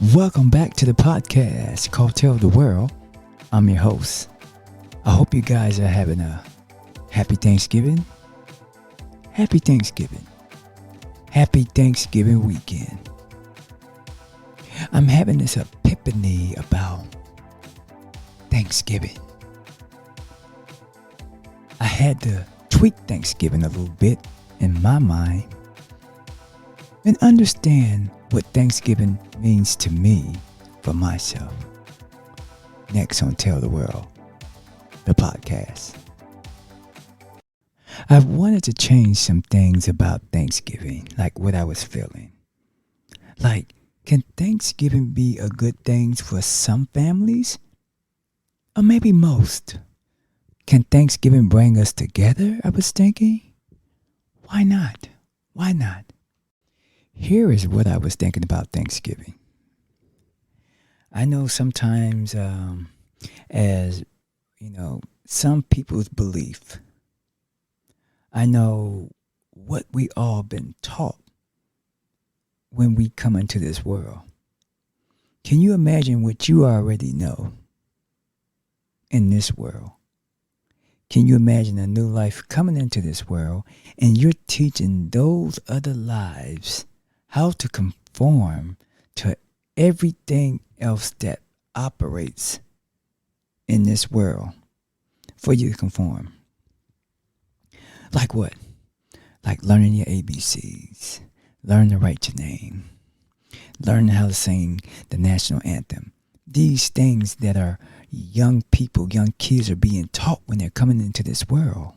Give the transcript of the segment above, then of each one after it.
Welcome back to the podcast called Tell the World. I'm your host. I hope you guys are having a happy Thanksgiving. Happy Thanksgiving. Happy Thanksgiving weekend. I'm having this epiphany about Thanksgiving. I had to tweak Thanksgiving a little bit in my mind and understand what Thanksgiving means to me for myself. Next on Tell the World, the podcast. I've wanted to change some things about Thanksgiving, like what I was feeling. Like, can Thanksgiving be a good thing for some families? Or maybe most? Can Thanksgiving bring us together, I was thinking? Why not? Why not? Here is what I was thinking about Thanksgiving. I know sometimes, as you know, some people's belief, I know what we all been taught when we come into this world. Can you imagine what you already know in this world? Can you imagine a new life coming into this world and you're teaching those other lives how to conform to everything else that operates in this world for you to conform? Like what? Like learning your ABCs, learning to write your name, learning how to sing the national anthem. These things that are young people, young kids are being taught when they're coming into this world.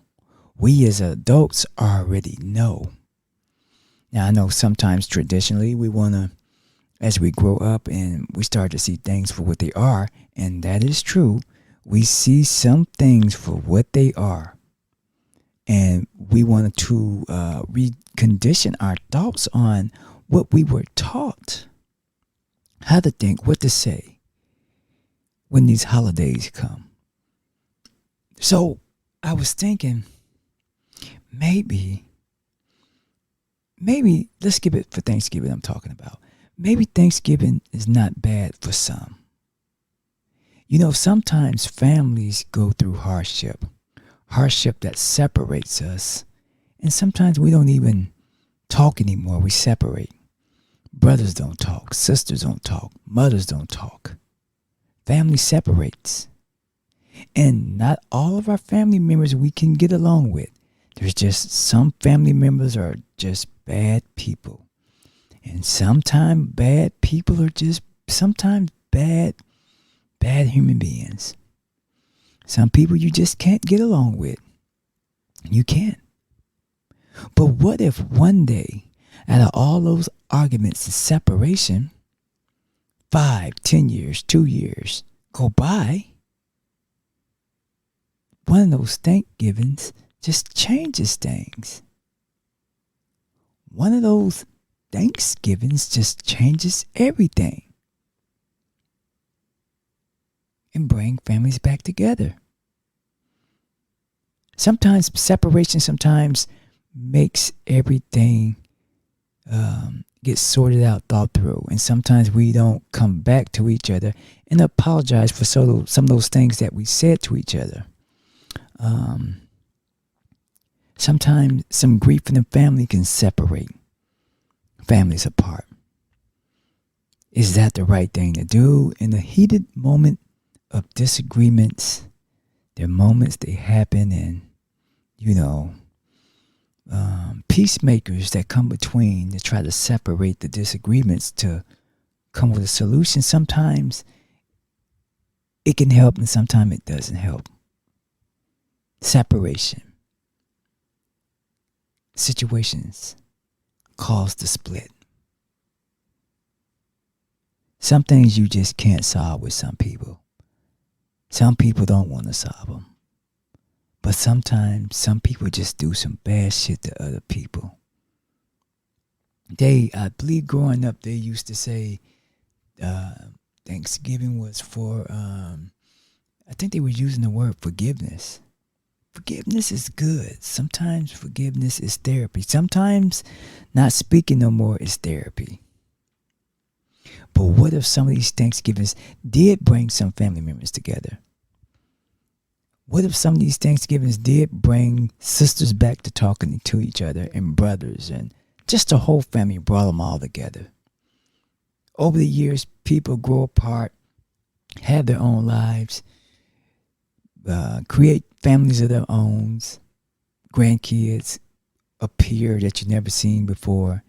We as adults already know. Now, I know sometimes traditionally we want to, as we grow up and we start to see things for what they are, and that is true, we see some things for what they are. And we want to recondition our thoughts on what we were taught, how to think, what to say when these holidays come. So I was thinking, maybe, let's give it for Thanksgiving I'm talking about. Maybe Thanksgiving is not bad for some. You know, sometimes families go through hardship that separates us. And sometimes we don't even talk anymore. We separate. Brothers don't talk. Sisters don't talk. Mothers don't talk. Family separates. And not all of our family members we can get along with. There's just some family members are just bad people. And sometimes bad people are just sometimes bad human beings. Some people you just can't get along with. You can't. But what if one day, out of all those arguments and separation, 5, 10 years, 2 years go by, one of those Thanksgivings just changes things. One of those Thanksgivings just changes everything. And bring families back together. Sometimes separation makes everything get sorted out, thought through. And sometimes we don't come back to each other and apologize for some of those things that we said to each other. Sometimes some grief in the family can separate families apart. Is that the right thing to do? In a heated moment of disagreements, there are moments they happen, and peacemakers that come between to try to separate the disagreements to come with a solution. Sometimes it can help and sometimes it doesn't help. Separation. Situations cause the split. Some things you just can't solve with some people. Some people don't want to solve them. But sometimes some people just do some bad shit to other people. I believe growing up, they used to say Thanksgiving was for, I think they were using the word forgiveness. Forgiveness is good. Sometimes forgiveness is therapy. Sometimes not speaking no more is therapy. But what if some of these Thanksgivings did bring some family members together? What if some of these Thanksgivings did bring sisters back to talking to each other and brothers and just the whole family brought them all together? Over the years, people grow apart, have their own lives, create families of their own, grandkids appear that you've never seen before.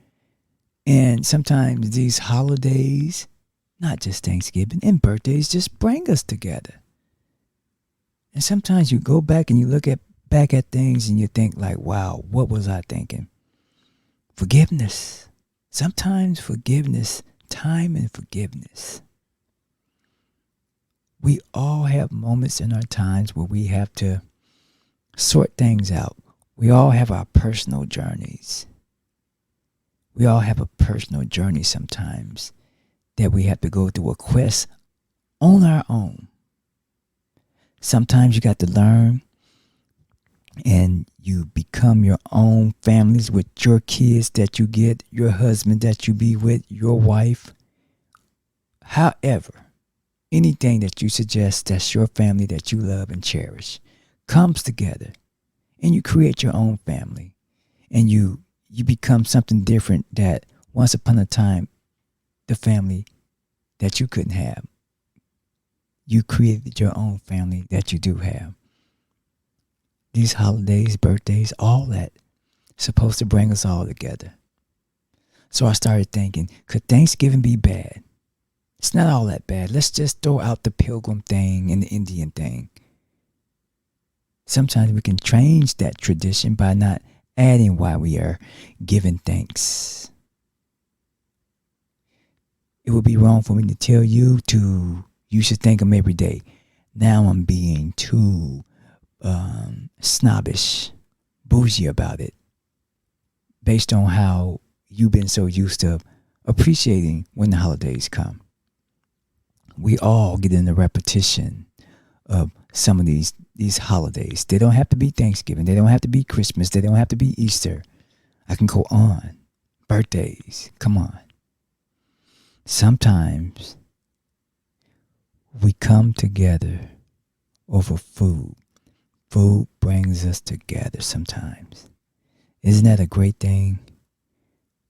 And sometimes these holidays, not just Thanksgiving, and birthdays just bring us together. And sometimes you go back and you look back at things and you think like, wow, what was I thinking? Forgiveness. Sometimes forgiveness, time and forgiveness. We all have moments in our times where we have to sort things out. We all have our personal journeys. We all have a personal journey sometimes that we have to go through a quest on our own. Sometimes you got to learn and you become your own families with your kids that you get, your husband that you be with, your wife. However, anything that you suggest that's your family that you love and cherish comes together and you create your own family and you become something different that once upon a time, the family that you couldn't have. You created your own family that you do have. These holidays, birthdays, all that supposed to bring us all together. So I started thinking, could Thanksgiving be bad? It's not all that bad. Let's just throw out the pilgrim thing and the Indian thing. Sometimes we can change that tradition by not adding why we are giving thanks. It would be wrong for me to tell you you should thank him every day. Now I'm being too snobbish, bougie about it, based on how you've been so used to appreciating when the holidays come. We all get in the repetition of some of these holidays. They don't have to be Thanksgiving. They don't have to be Christmas. They don't have to be Easter. I can go on. Birthdays. Come on. Sometimes we come together over food. Food brings us together sometimes. Isn't that a great thing?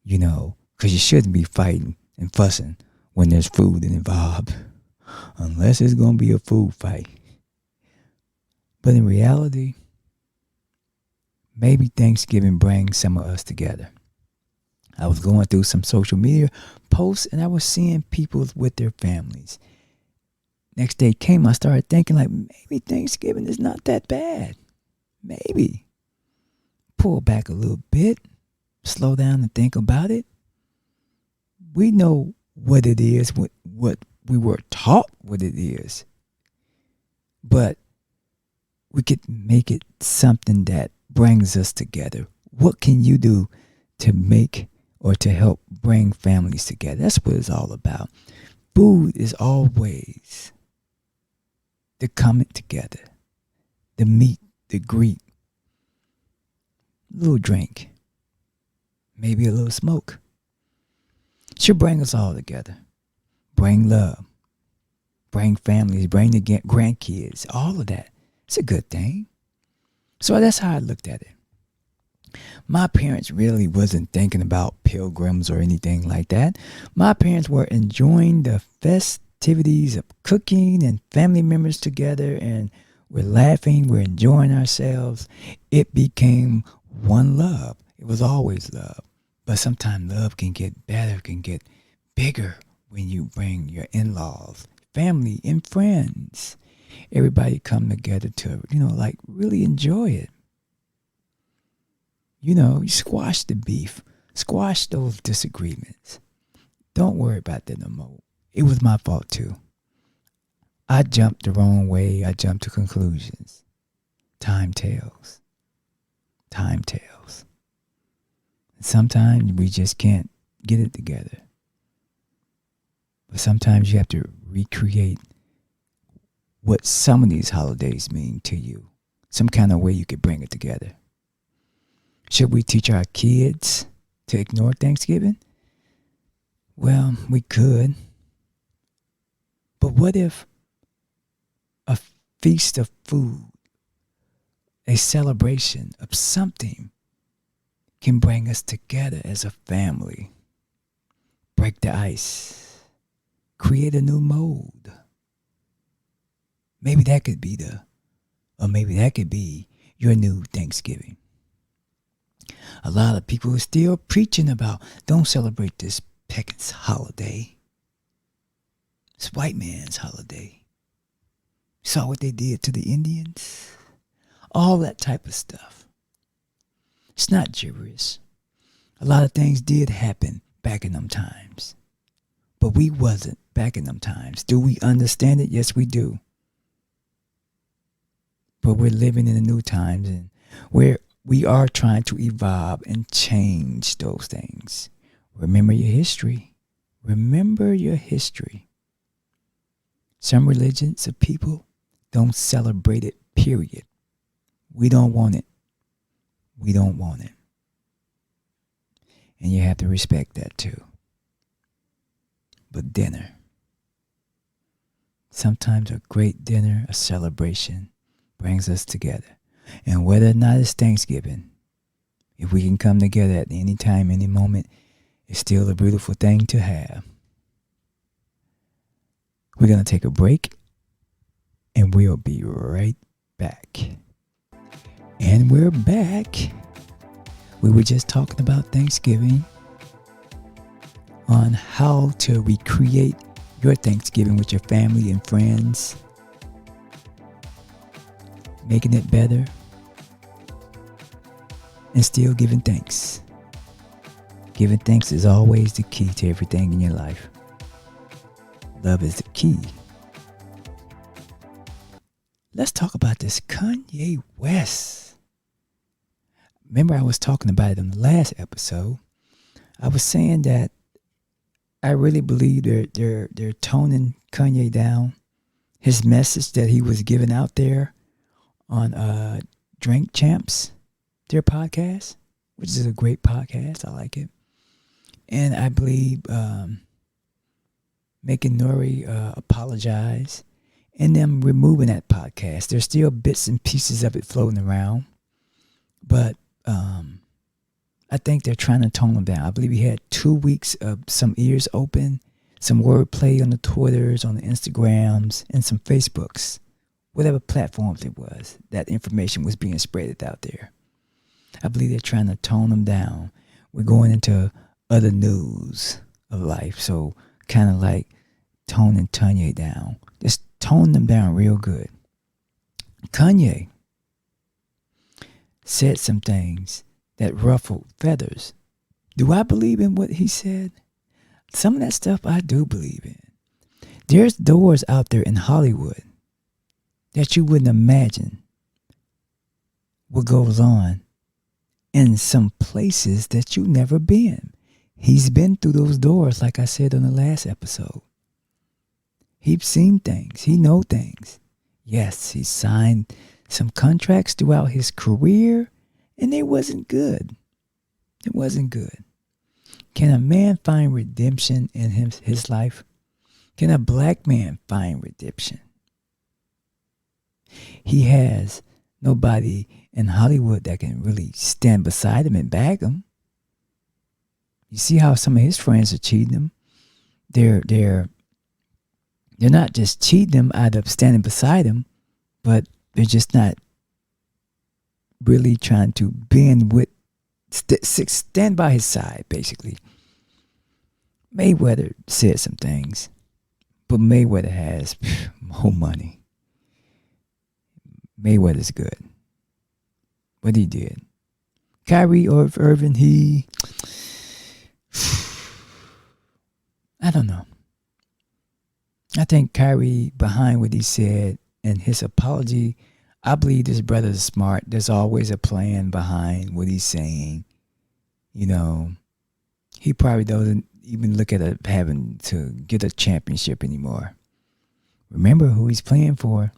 You know, because you shouldn't be fighting and fussing when there's food involved. Unless it's going to be a food fight. But in reality, maybe Thanksgiving brings some of us together. I was going through some social media posts and I was seeing people with their families. Next day came, I started thinking like, maybe Thanksgiving is not that bad. Maybe. Pull back a little bit, slow down and think about it. We know what it is, what we were taught what it is. But we could make it something that brings us together. What can you do to make or to help bring families together? That's what it's all about. Food is always the coming together, the meet, the greet, a little drink, maybe a little smoke. Should bring us all together. Bring love, bring families, bring the grandkids, all of that. It's a good thing. So that's how I looked at it. My parents really wasn't thinking about pilgrims or anything like that. My parents were enjoying the festivities of cooking and family members together, and we're laughing, we're enjoying ourselves. It became one love. It was always love. But sometimes love can get better, can get bigger when you bring your in-laws, family, and friends. Everybody come together to, like really enjoy it. You squash the beef. Squash those disagreements. Don't worry about that no more. It was my fault too. I jumped the wrong way. I jumped to conclusions. Time tells. Time tells. Sometimes we just can't get it together. But sometimes you have to recreate what some of these holidays mean to you. Some kind of way you could bring it together. Should we teach our kids to ignore Thanksgiving? Well, we could. what if a feast of food, a celebration of something can bring us together as a family? Break the ice, create a new mold. Maybe that could be your new Thanksgiving. A lot of people are still preaching about don't celebrate this Peckin's holiday. It's white man's holiday. Saw what they did to the Indians. All that type of stuff. It's not gibberish. A lot of things did happen back in them times. But we wasn't back in them times. Do we understand it? Yes, we do. But we're living in the new times, and we are trying to evolve and change those things. Remember your history. Remember your history. Some religions of people don't celebrate it, period. We don't want it. We don't want it. And you have to respect that too. But dinner. Sometimes a great dinner, a celebration, brings us together. And whether or not it's Thanksgiving, if we can come together at any time, any moment, it's still a beautiful thing to have. We're going to take a break, and we'll be right back. And we're back. We were just talking about Thanksgiving, on how to recreate your Thanksgiving with your family and friends, making it better, and still giving thanks. Giving thanks is always the key to everything in your life. Love is the key. Let's talk about this Kanye West. Remember, I was talking about it in the last episode. I was saying that I really believe they're toning Kanye down. His message that he was giving out there on Drink Champs, their podcast, which is a great podcast. I like it. And I believe making Nori apologize and them removing that podcast. There's still bits and pieces of it floating around. But I think they're trying to tone him down. I believe he had 2 weeks of some ears open, some wordplay on the Twitters, on the Instagrams, and some Facebooks. Whatever platforms it was, that information was being spread out there. I believe they're trying to tone him down. We're going into other news of life. So kind of like toning Kanye down. Just tone them down real good. Kanye said some things that ruffled feathers. Do I believe in what he said? Some of that stuff I do believe in. There's doors out there in Hollywood that you wouldn't imagine what goes on in some places that you've never been. He's been through those doors, like I said on the last episode. He's seen things. He knows things. Yes, he signed some contracts throughout his career, and it wasn't good. It wasn't good. Can a man find redemption in his life? Can a black man find redemption? He has nobody in Hollywood that can really stand beside him and back him. You see how some of his friends are cheating him? They're not just cheating him out of standing beside him, but they're just not really trying to bend with, stand by his side, basically. Mayweather said some things, but Mayweather has more money. Mayweather's good. What he did. Kyrie Irving, I don't know. I think Kyrie, behind what he said and his apology, I believe this brother is smart. There's always a plan behind what he's saying. You know, he probably doesn't even look at having to get a championship anymore. Remember who he's playing for.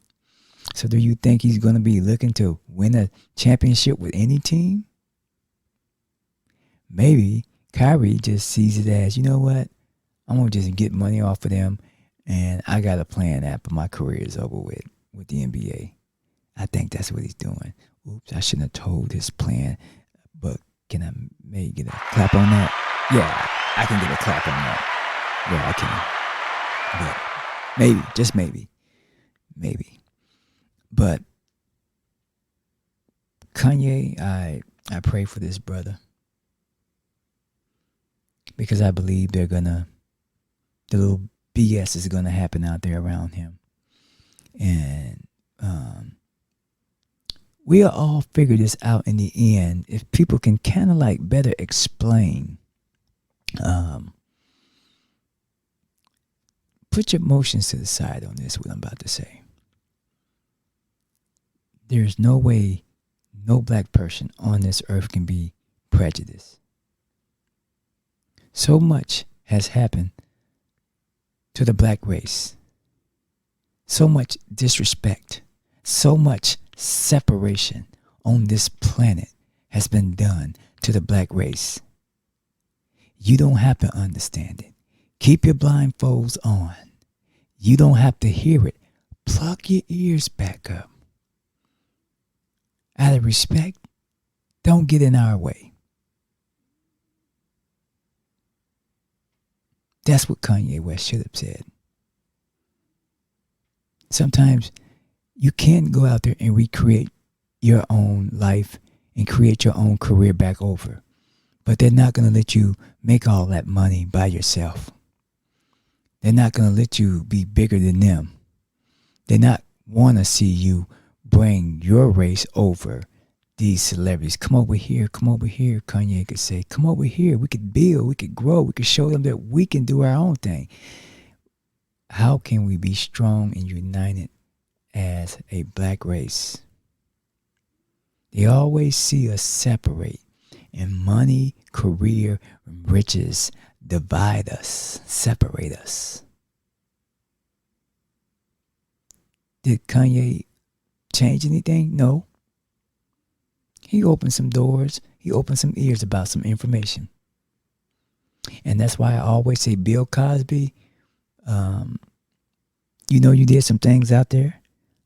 So do you think he's going to be looking to win a championship with any team? Maybe Kyrie just sees it as, you know what? I'm going to just get money off of them And I got a plan after my career is over with the NBA. I think that's what he's doing. Oops, I shouldn't have told his plan. But can I maybe get a clap on that? Yeah, I can get a clap on that. Yeah, I can. But maybe, just maybe. Maybe. But Kanye, I pray for this brother. Because I believe the little BS is gonna happen out there around him. And we'll all figure this out in the end if people can kind of like better explain. Put your emotions to the side on this, what I'm about to say. There's no way no black person on this earth can be prejudiced. So much has happened to the black race. So much disrespect, so much separation on this planet has been done to the black race. You don't have to understand it. Keep your blindfolds on. You don't have to hear it. Plug your ears back up. Out of respect, don't get in our way. That's what Kanye West should have said. Sometimes you can't go out there and recreate your own life and create your own career back over. But they're not going to let you make all that money by yourself. They're not going to let you be bigger than them. They're not want to see you bring your race over these celebrities. Come over here, Kanye could say. Come over here. We could build, we could grow, we could show them that we can do our own thing. How can we be strong and united as a black race? They always see us separate, and money, career, riches divide us, separate us. Did Kanye change anything? No. He opened some doors. He opened some ears about some information. And that's why I always say, Bill Cosby, you did some things out there.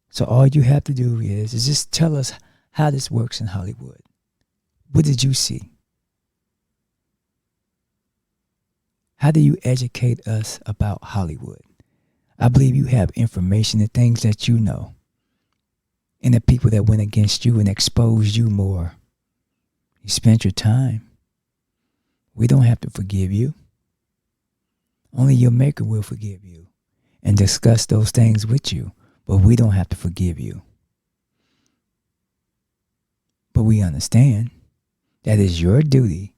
So all you have to do is just tell us how this works in Hollywood. What did you see? How do you educate us about Hollywood? I believe you have information and things that you know. And the people that went against you and exposed you more. You spent your time. We don't have to forgive you. Only your maker will forgive you and discuss those things with you. But we don't have to forgive you. But we understand that it's your duty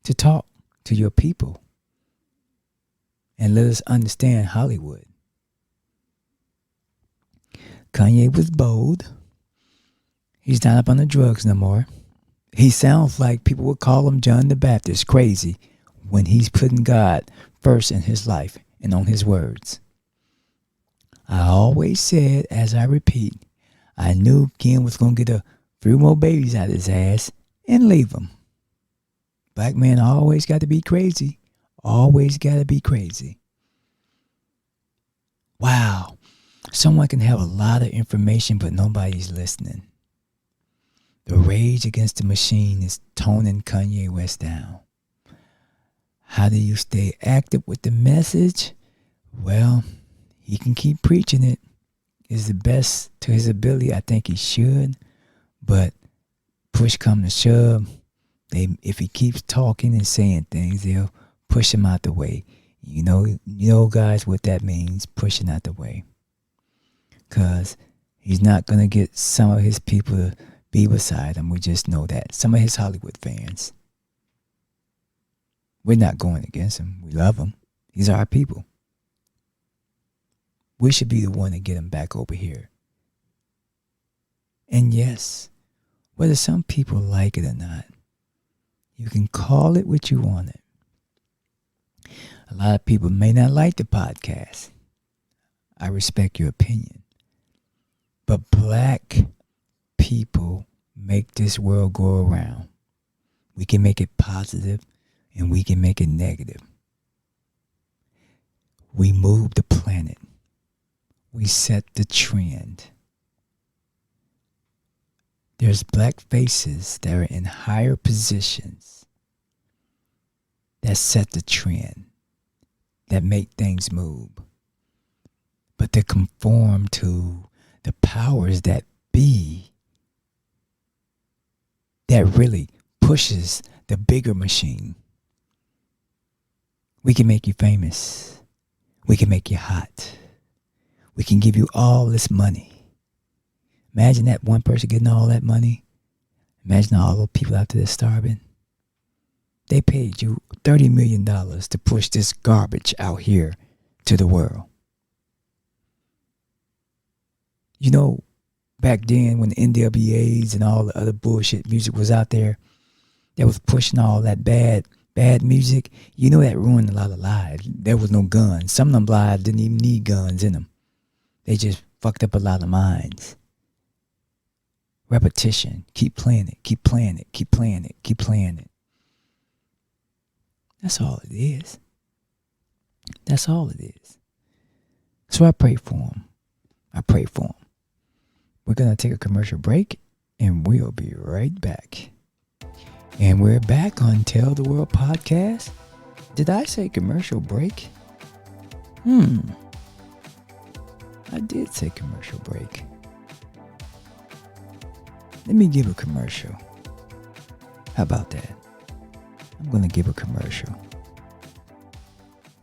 to talk to your people and let us understand Hollywood. Kanye was bold. He's not up on the drugs no more. He sounds like people would call him John the Baptist crazy when he's putting God first in his life and on his words. I always said, as I repeat, I knew Ken was going to get a few more babies out of his ass and leave him. Black men always got to be crazy. Always got to be crazy. Wow. Someone can have a lot of information, but nobody's listening. The rage against the machine is toning Kanye West down. How do you stay active with the message? Well, he can keep preaching it. It's the best to his ability. I think he should. But push come to shove, if he keeps talking and saying things, they'll push him out the way. You know, guys, what that means, pushing out the way. Because he's not going to get some of his people to be beside him. We just know that. Some of his Hollywood fans. We're not going against him. We love him. These are our people. We should be the one to get him back over here. And yes, whether some people like it or not, you can call it what you want it. A lot of people may not like the podcast. I respect your opinion. But black people make this world go around. We can make it positive and we can make it negative. We move the planet. We set the trend. There's black faces that are in higher positions that set the trend, that make things move. But to conform to the powers that be, that really pushes the bigger machine. We can make you famous. We can make you hot. We can give you all this money. Imagine that one person getting all that money. Imagine all those people out there starving. They paid you $30 million to push this garbage out here to the world. You know, back then when the NWAs and all the other bullshit music was out there, that was pushing all that bad music, you know that ruined a lot of lives. There was no guns. Some of them lives didn't even need guns in them. They just fucked up a lot of minds. Repetition. Keep playing it. Keep playing it. Keep playing it. Keep playing it. That's all it is. That's all it is. So I pray for them. I pray for them. We're going to take a commercial break and we'll be right back. And we're back on Tell the World Podcast. Did I say commercial break? I did say commercial break. Let me give a commercial. How about that? I'm going to give a commercial.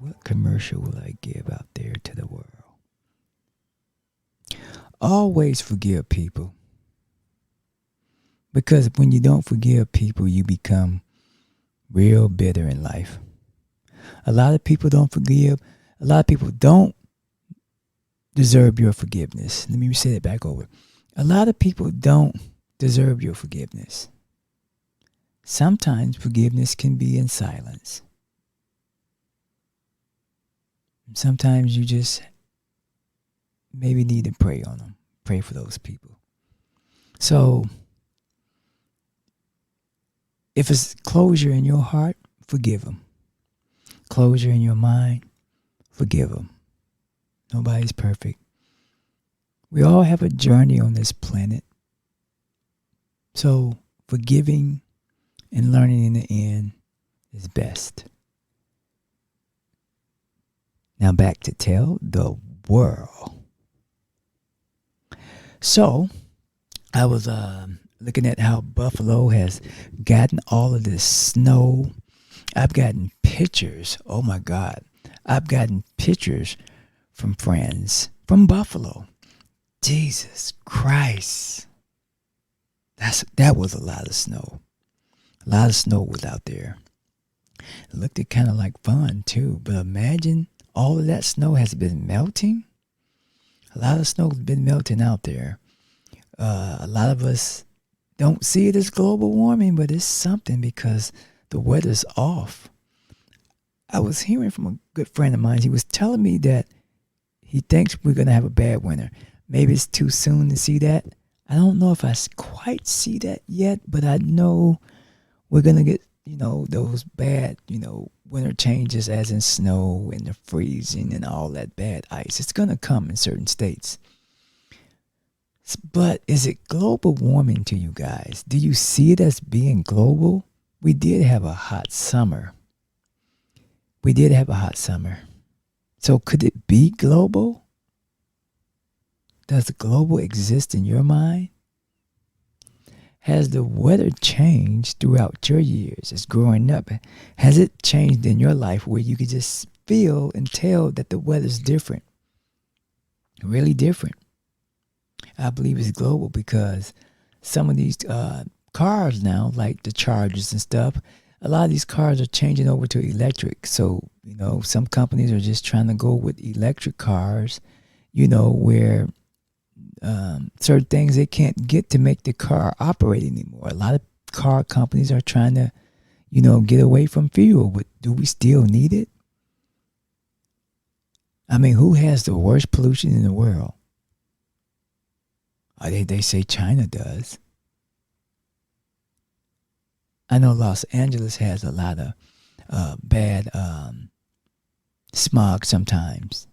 What commercial will I give out there to the world? Always forgive people. Because when you don't forgive people, you become real bitter in life. A lot of people don't forgive. A lot of people don't deserve your forgiveness. Let me say it back over. A lot of people don't deserve your forgiveness. Sometimes forgiveness can be in silence. Sometimes you just maybe need to pray on them. Pray for those people. So, if it's closure in your heart, forgive them. Closure in your mind, forgive them. Nobody's perfect. We all have a journey on this planet. So, forgiving and learning in the end is best. Now back to Tell the World. So, I was looking at how Buffalo has gotten all of this snow. I've gotten pictures. Oh my God. I've gotten pictures from friends from Buffalo. Jesus Christ. That was a lot of snow. A lot of snow was out there. It looked kind of like fun too. But imagine all of that snow has been melting. A lot of snow has been melting out there. A lot of us don't see it as global warming, but it's something because the weather's off. I was hearing from a good friend of mine. He was telling me that he thinks we're going to have a bad winter. Maybe it's too soon to see that. I don't know if I quite see that yet, but I know we're going to get, those bad, winter changes as in snow and the freezing and all that bad ice. It's going to come in certain states. But is it global warming to you guys? Do you see it as being global? We did have a hot summer. So could it be global? Does global exist in your mind? Has the weather changed throughout your years as growing up? Has it changed in your life where you could just feel and tell that the weather's different? Really different. I believe it's global because some of these cars now, like the Chargers and stuff, a lot of these cars are changing over to electric. So, some companies are just trying to go with electric cars, where certain things they can't get to make the car operate anymore. A lot of car companies are trying to, get away from fuel. But do we still need it? I mean, who has the worst pollution in the world? They say China does. I know Los Angeles has a lot of bad Smog sometimes.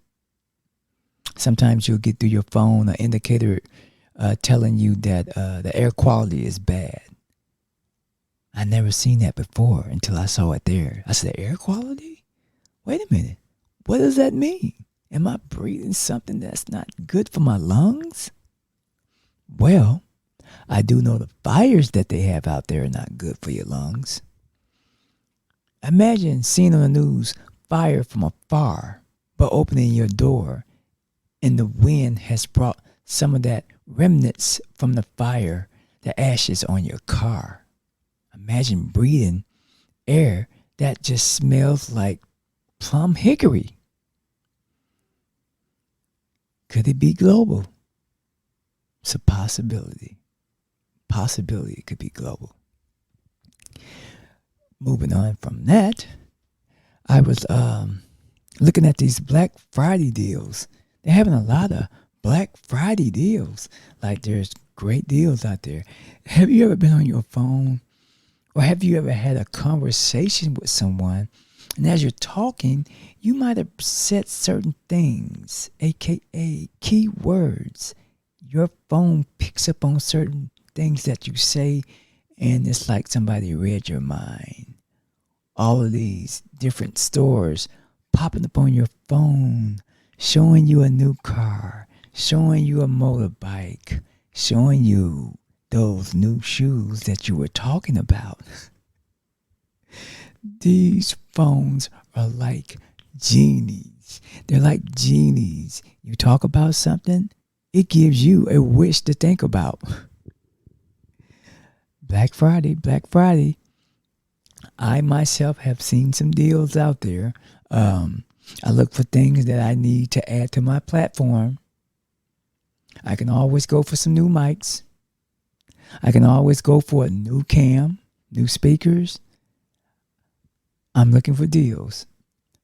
Sometimes you'll get through your phone an indicator telling you that the air quality is bad. I never seen that before until I saw it there. I said, air quality? Wait a minute. What does that mean? Am I breathing something that's not good for my lungs? Well, I do know the fires that they have out there are not good for your lungs. Imagine seeing on the news fire from afar, but opening your door and the wind has brought some of that remnants from the fire, the ashes on your car. Imagine breathing air that just smells like plum hickory. Could it be global? It's a possibility. Possibility it could be global. Moving on from that, I was looking at these Black Friday deals. They're having a lot of Black Friday deals. Like there's great deals out there. Have you ever been on your phone, or have you ever had a conversation with someone, and as you're talking, you might have said certain things, aka keywords. Your phone picks up on certain things that you say, and it's like somebody read your mind. All of these different stores popping up on your phone, showing you a new car, showing you a motorbike, showing you those new shoes that you were talking about. These phones are like genies. They're like genies. You talk about something, it gives you a wish to think about. Black Friday. I myself have seen some deals out there. I look for things that I need to add to my platform. I can always go for some new mics. I can always go for a new cam, new speakers. I'm looking for deals.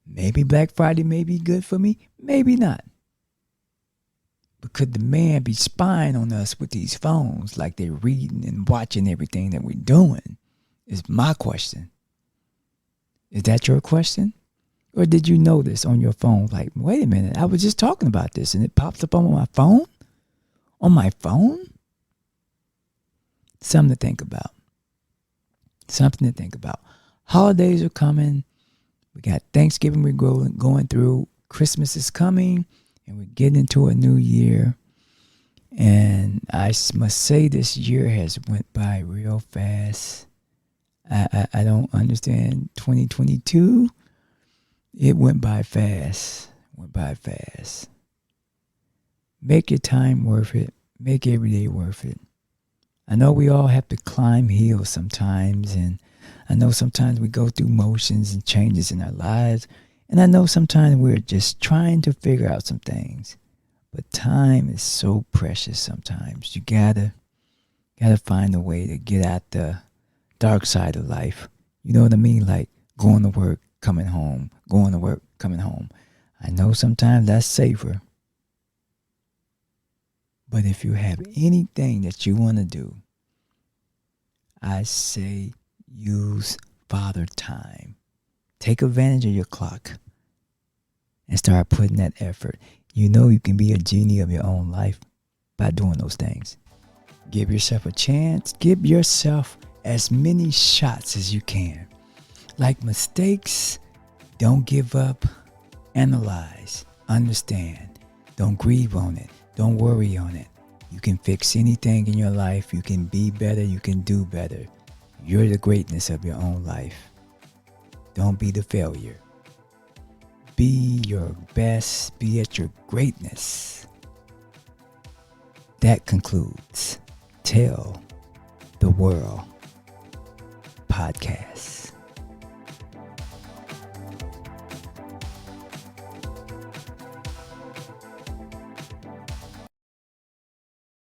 Maybe Black Friday may be good for me, maybe not. But could the man be spying on us with these phones like they're reading and watching everything that we're doing? Is my question. Is that your question? Or did you notice on your phone, like, wait a minute, I was just talking about this and it pops up on my phone? On my phone? Something to think about. Something to think about. Holidays are coming. We got Thanksgiving we're going through. Christmas is coming. And we're getting into a new year. And I must say this year has went by real fast. I don't understand 2022. It went by fast. Make your time worth it. Make every day worth it. I know we all have to climb hills sometimes. And I know sometimes we go through motions and changes in our lives. And I know sometimes we're just trying to figure out some things. But time is so precious sometimes. You gotta find a way to get at the dark side of life. You know what I mean? Like going to work, coming home, going to work, coming home. I know sometimes that's safer. But if you have anything that you want to do, I say use Father Time. Take advantage of your clock and start putting that effort. You know you can be a genie of your own life by doing those things. Give yourself a chance. Give yourself as many shots as you can. Like mistakes, don't give up. Analyze. Understand. Don't grieve on it. Don't worry on it. You can fix anything in your life. You can be better. You can do better. You're the greatness of your own life. Don't be the failure. Be your best. Be at your greatness. That concludes Tell the World podcast.